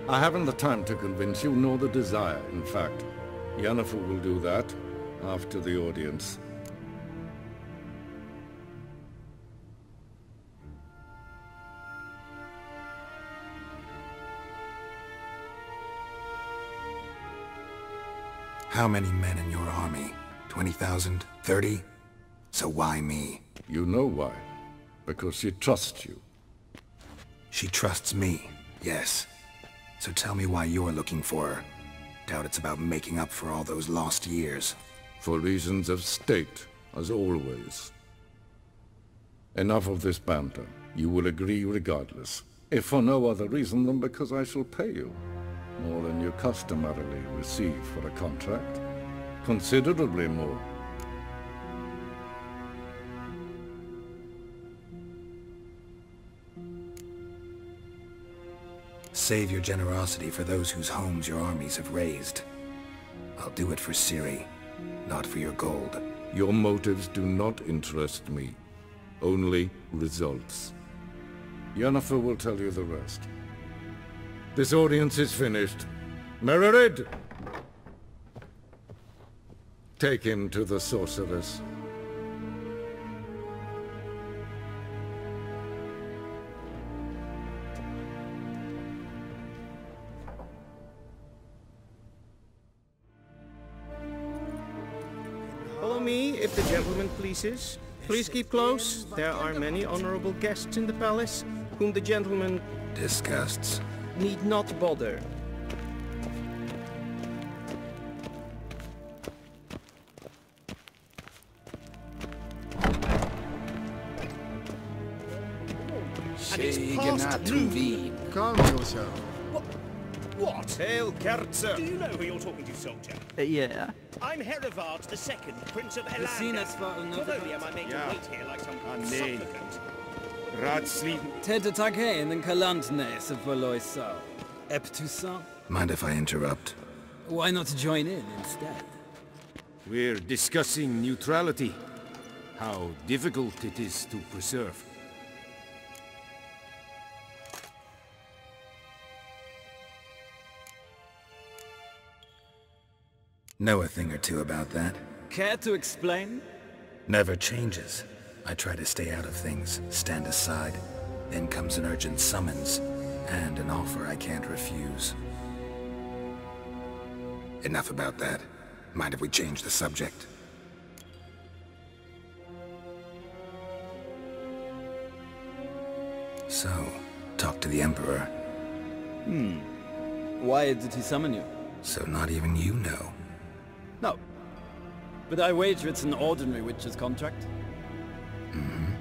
I haven't the time to convince you, nor the desire, in fact. Yennefer will do that after the audience. How many men in your army? 20,000? 30? So why me? You know why. Because she trusts you. She trusts me, yes. So tell me why you're looking for her. Doubt it's about making up for all those lost years. For reasons of state, as always. Enough of this banter. You will agree regardless. If for no other reason than because I shall pay you. More than you customarily receive for a contract. Considerably more. Save your generosity for those whose homes your armies have razed. I'll do it for Ciri, not for your gold. Your motives do not interest me. Only results. Yennefer will tell you the rest. This audience is finished. Mererid! Take him to the sorceress. me, if the gentleman pleases. Please keep close. There are many honorable guests in the palace, whom the gentleman disgusts. Need not bother. Calm yourself. What? Hail, Kerzer! Do you know who you're talking to, soldier? Yeah. I'm Herivard II, Prince of Seen Elanda. Not only am I made to wait here like some nee. supplicant. Ratslieben. Tete Taghain and Kalantnes of Valoisau. Eptusan? Mind if I interrupt? Why not join in instead? We're discussing neutrality. How difficult it is to preserve. Know a thing or two about that? Care to explain? Never changes. I try to stay out of things, stand aside. Then comes an urgent summons, and an offer I can't refuse. Enough about that. Mind if we change the subject? So, talk to the Emperor. Why did he summon you? So not even you know. No. But I wager it's an ordinary witch's contract. Mm-hmm.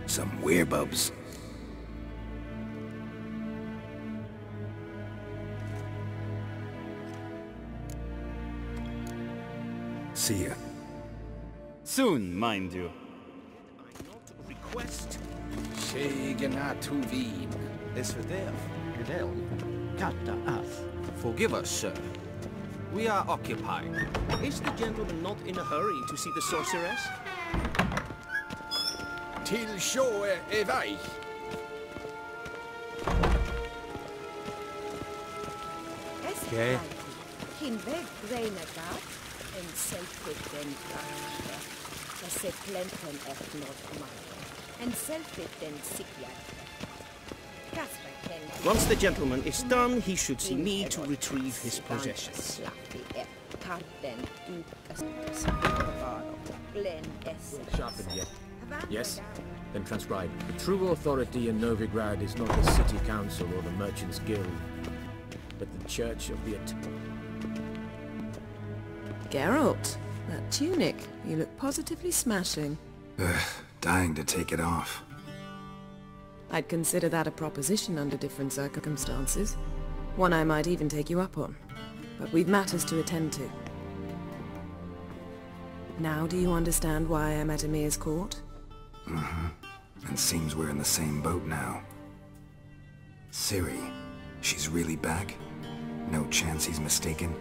Some werebubs. See ya. Soon, mind you. I not request. Forgive us, sir. We are occupied. Is the gentleman not in a hurry to see the sorceress? Till show evai. Okay. Kinveg Greinagat and self-evident plenten and self-evident Sikyat. Once the gentleman is done, he should see me to retrieve his possessions. Sharpened yet? Yes? Then transcribe. The true authority in Novigrad is not the city council or the merchants' guild, but the Church of the Geralt, that tunic. You look positively smashing. Ugh, dying to take it off. I'd consider that a proposition under different circumstances. One I might even take you up on. But we've matters to attend to. Now do you understand why I'm at Emir's court? Mm-hmm. And seems we're in the same boat now. Ciri, she's really back? No chance he's mistaken?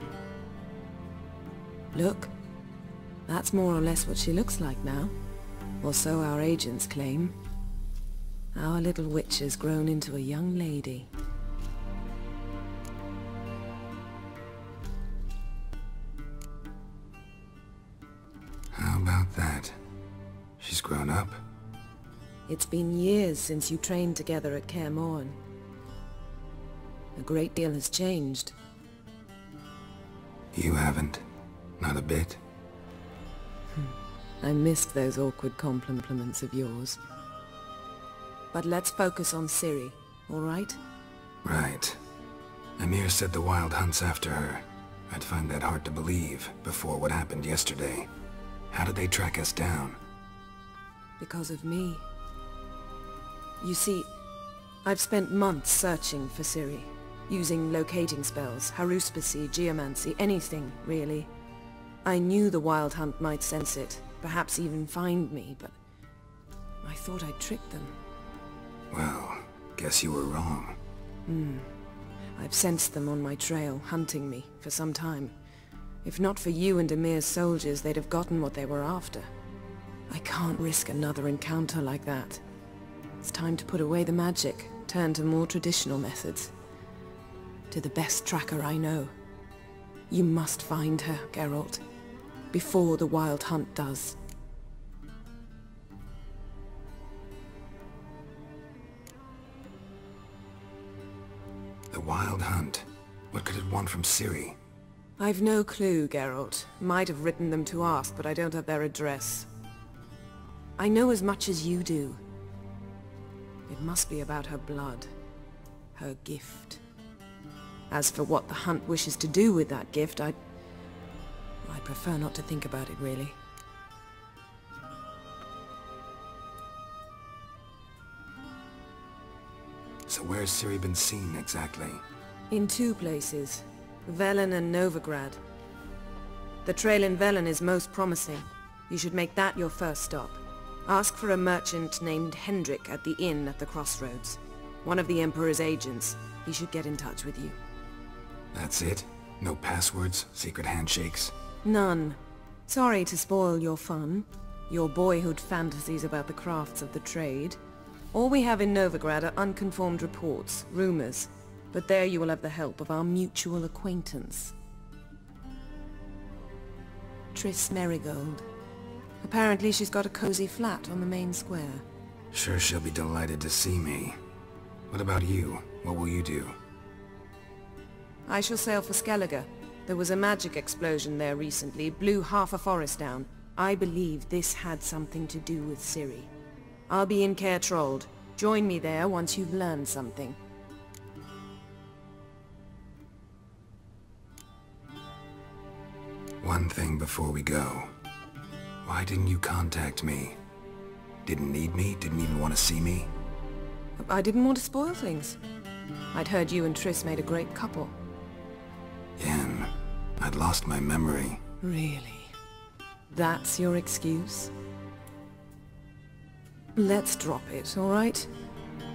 Look, that's more or less what she looks like now. Or so our agents claim. Our little witch has grown into a young lady. How about that? She's grown up. It's been years since you trained together at Kaer Morhen. A great deal has changed. You haven't. Not a bit. I missed those awkward compliments of yours. But let's focus on Ciri, all right? Right. Emir said the Wild Hunt's after her. I'd find that hard to believe before what happened yesterday. How did they track us down? Because of me. You see, I've spent months searching for Ciri, using locating spells, haruspicy, geomancy, anything, really. I knew the Wild Hunt might sense it, perhaps even find me, but I thought I'd tricked them. Well, guess you were wrong. I've sensed them on my trail, hunting me, for some time. If not for you and Emir's soldiers, they'd have gotten what they were after. I can't risk another encounter like that. It's time to put away the magic, turn to more traditional methods. To the best tracker I know. You must find her, Geralt, before the Wild Hunt does. The Wild Hunt? What could it want from Ciri? I've no clue, Geralt. Might have written them to ask, but I don't have their address. I know as much as you do. It must be about her blood. Her gift. As for what the hunt wishes to do with that gift, I prefer not to think about it, really. So where's Ciri been seen, exactly? In two places. Velen and Novigrad. The trail in Velen is most promising. You should make that your first stop. Ask for a merchant named Hendrik at the inn at the crossroads. One of the Emperor's agents. He should get in touch with you. That's it? No passwords? Secret handshakes? None. Sorry to spoil your fun. Your boyhood fantasies about the crafts of the trade. All we have in Novigrad are unconfirmed reports, rumors. But there you will have the help of our mutual acquaintance. Triss Merigold. Apparently she's got a cozy flat on the main square. Sure she'll be delighted to see me. What about you? What will you do? I shall sail for Skellige. There was a magic explosion there recently, blew half a forest down. I believe this had something to do with Ciri. I'll be in Kaer Trolde. Join me there once you've learned something. One thing before we go. Why didn't you contact me? Didn't need me? Didn't even want to see me? I didn't want to spoil things. I'd heard you and Triss made a great couple. Yen, I'd lost my memory. Really? That's your excuse? Let's drop it, all right?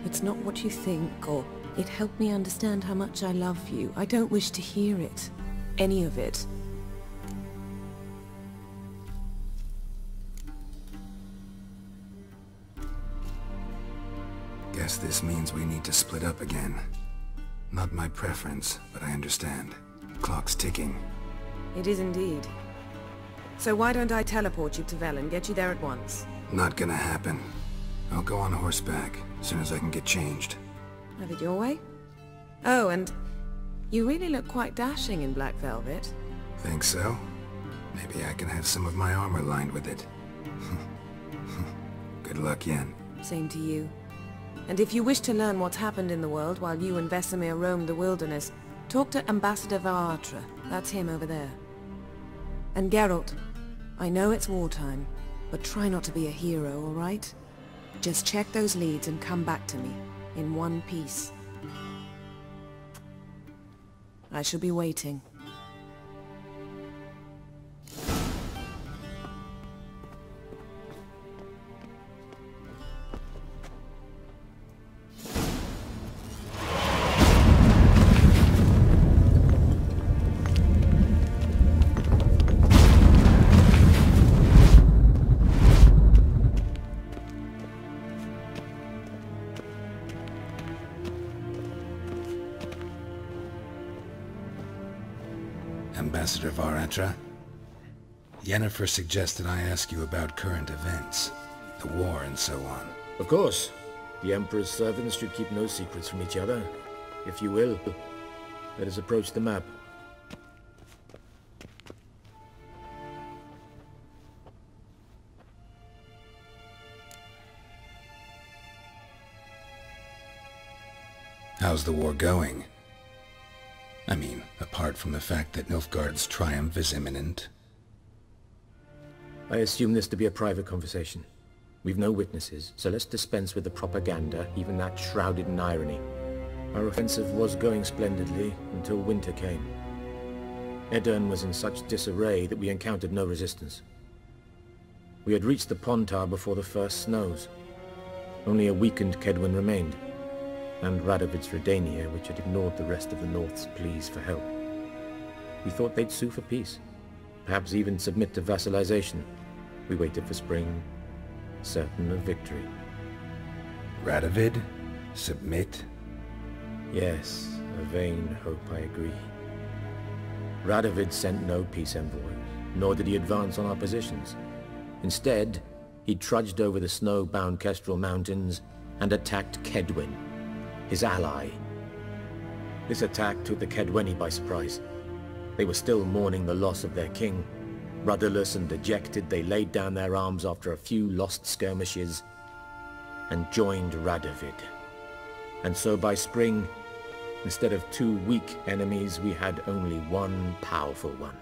It's not what you think, or it helped me understand how much I love you. I don't wish to hear it. Any of it. Guess this means we need to split up again. Not my preference, but I understand. Clock's ticking. It is indeed. So why don't I teleport you to Velen, get you there at once? Not gonna happen. I'll go on horseback, as soon as I can get changed. Have it your way? Oh, and you really look quite dashing in black velvet. Think so? Maybe I can have some of my armor lined with it. Good luck, Yen. Same to you. And if you wish to learn what's happened in the world while you and Vesemir roamed the wilderness, talk to Ambassador Varatra. That's him over there. And Geralt, I know it's wartime, but try not to be a hero, all right? Just check those leads and come back to me, in one piece. I shall be waiting. Ambassador Varatra? Yennefer suggested I ask you about current events, the war and so on. Of course. The Emperor's servants should keep no secrets from each other. If you will, let us approach the map. How's the war going? I mean, apart from the fact that Nilfgaard's triumph is imminent. I assume this to be a private conversation. We've no witnesses, so let's dispense with the propaganda, even that shrouded in irony. Our offensive was going splendidly until winter came. Edirn was in such disarray that we encountered no resistance. We had reached the Pontar before the first snows. Only a weakened Kedwen remained, and Radovid's Redania, which had ignored the rest of the North's pleas for help. We thought they'd sue for peace, perhaps even submit to vassalization. We waited for spring, certain of victory. Radovid? Submit? Yes, a vain hope, I agree. Radovid sent no peace envoys, nor did he advance on our positions. Instead, he trudged over the snow-bound Kestrel Mountains and attacked Kedwen, his ally. This attack took the Kedweni by surprise. They were still mourning the loss of their king. Rudderless and dejected, they laid down their arms after a few lost skirmishes and joined Radovid. And so by spring, instead of 2 weak enemies, we had only one powerful one.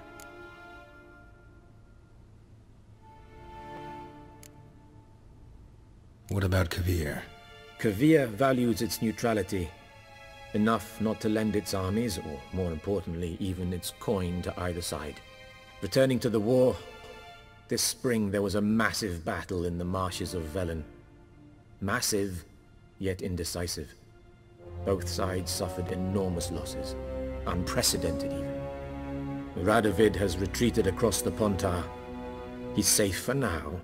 What about Kaer? Kaer values its neutrality, enough not to lend its armies, or more importantly, even its coin to either side. Returning to the war, this spring there was a massive battle in the marshes of Velen. Massive, yet indecisive. Both sides suffered enormous losses, unprecedented even. Radovid has retreated across the Pontar. He's safe for now,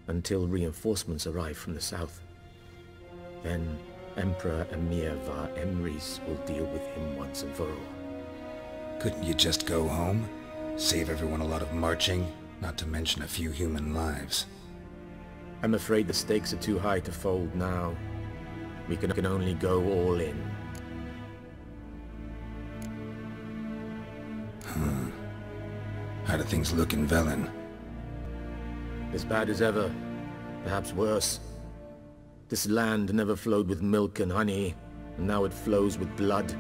until reinforcements arrive from the south. Then Emperor Emir var Emrys will deal with him once and for all. Couldn't you just go home? Save everyone a lot of marching, not to mention a few human lives. I'm afraid the stakes are too high to fold now. We can only go all in. How do things look in Velen? As bad as ever, perhaps worse. This land never flowed with milk and honey, and now it flows with blood.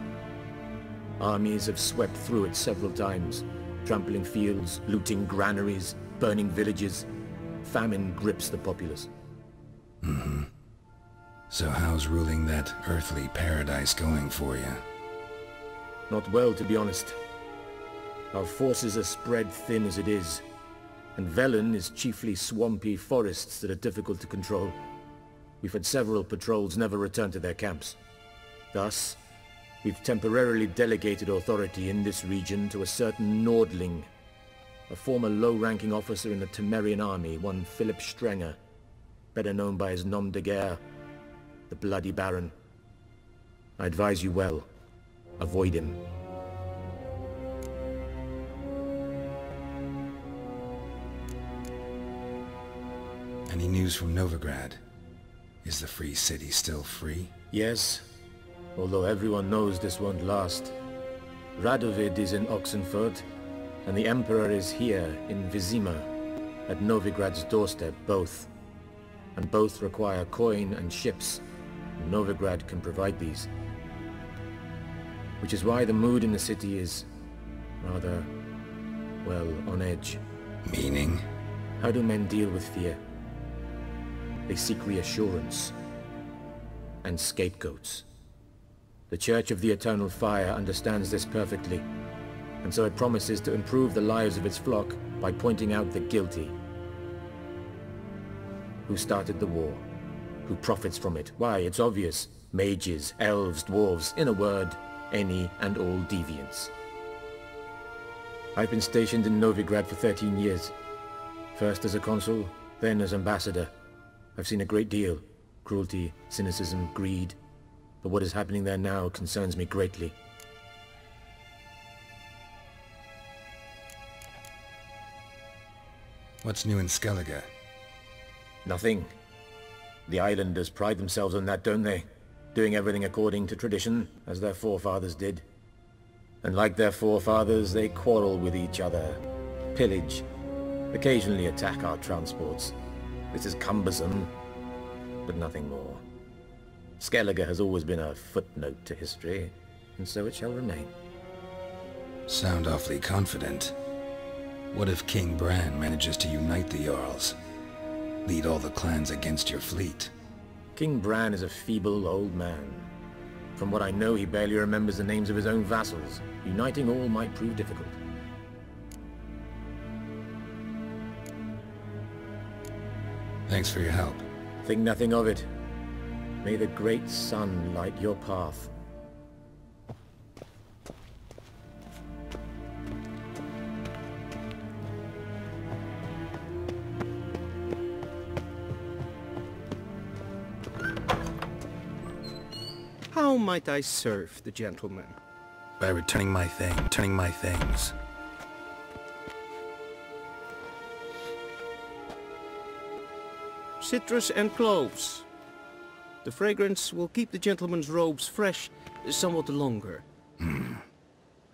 Armies have swept through it several times, trampling fields, looting granaries, burning villages. Famine grips the populace. So how's ruling that earthly paradise going for you? Not well, to be honest. Our forces are spread thin as it is, and Velen is chiefly swampy forests that are difficult to control. We've had several patrols never return to their camps. Thus, we've temporarily delegated authority in this region to a certain Nordling, a former low-ranking officer in the Temerian army, one Philip Strenger, better known by his nom de guerre, the Bloody Baron. I advise you well. Avoid him. Any news from Novigrad? Is the free city still free? Yes, although everyone knows this won't last. Radovid is in Oxenfurt, and the Emperor is here in Vizima, at Novigrad's doorstep, both. And both require coin and ships. Novigrad can provide these. Which is why the mood in the city is rather, well, on edge. Meaning? How do men deal with fear? They seek reassurance and scapegoats. The Church of the Eternal Fire understands this perfectly, and so it promises to improve the lives of its flock by pointing out the guilty. Who started the war? Who profits from it? Why, it's obvious. Mages, elves, dwarves, in a word, any and all deviants. I've been stationed in Novigrad for 13 years. First as a consul, then as ambassador. I've seen a great deal. Cruelty, cynicism, greed. But what is happening there now concerns me greatly. What's new in Skellige? Nothing. The islanders pride themselves on that, don't they? Doing everything according to tradition, as their forefathers did. And like their forefathers, they quarrel with each other, pillage, occasionally attack our transports. This is cumbersome, but nothing more. Skellige has always been a footnote to history, and so it shall remain. Sound awfully confident. What if King Bran manages to unite the Jarls? Lead all the clans against your fleet? King Bran is a feeble old man. From what I know, he barely remembers the names of his own vassals. Uniting all might prove difficult. Thanks for your help. Think nothing of it. May the great sun light your path. How might I serve the gentleman? By returning my things. Citrus and cloves. The fragrance will keep the gentleman's robes fresh somewhat longer.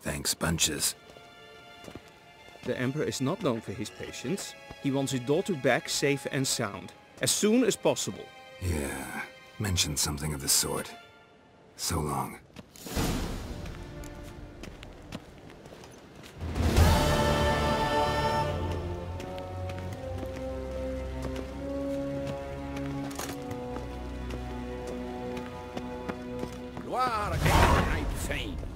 Thanks, bunches. The Emperor is not known for his patience. He wants his daughter back safe and sound, as soon as possible. Yeah, mentioned something of the sort. So long. Gloire à I'd fain.